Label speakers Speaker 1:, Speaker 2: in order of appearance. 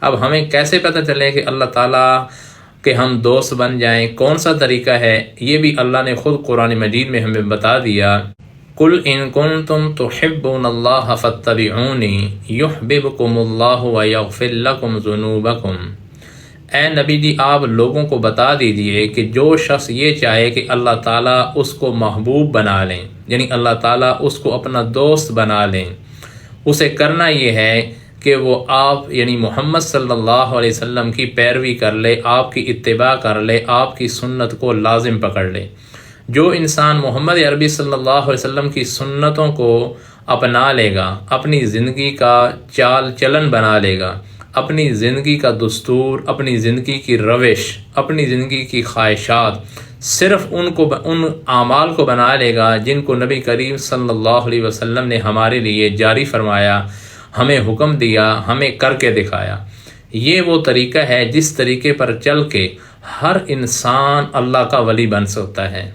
Speaker 1: اب ہمیں کیسے پتہ چلے کہ اللہ تعالیٰ کہ ہم دوست بن جائیں؟ کون سا طریقہ ہے؟ یہ بھی اللہ نے خود قرآن مجید میں ہمیں بتا دیا۔ قُلْ إِن كُنتُمْ تُحِبُّونَ اللَّهَ فَاتَّبِعُونِي يُحْبِبْكُمُ اللَّهُ وَيَغْفِرْ لَكُمْ ذُنُوبَكُمْ۔ اے نبی جی آپ لوگوں کو بتا دیجئے کہ جو شخص یہ چاہے کہ اللہ تعالیٰ اس کو محبوب بنا لیں، یعنی اللہ تعالیٰ اس کو اپنا دوست بنا لیں، اسے کرنا یہ ہے کہ وہ آپ یعنی محمد صلی اللہ علیہ وسلم کی پیروی کر لے، آپ کی اتباع کر لے، آپ کی سنت کو لازم پکڑ لے۔ جو انسان محمد عربی صلی اللہ علیہ وسلم کی سنتوں کو اپنا لے گا، اپنی زندگی کا چال چلن بنا لے گا، اپنی زندگی کا دستور، اپنی زندگی کی روش، اپنی زندگی کی خواہشات صرف ان اعمال کو بنا لے گا جن کو نبی کریم صلی اللہ علیہ وسلم نے ہمارے لیے جاری فرمایا، ہمیں حکم دیا، ہمیں کر کے دکھایا۔ یہ وہ طریقہ ہے جس طریقے پر چل کے ہر انسان اللہ کا ولی بن سکتا ہے۔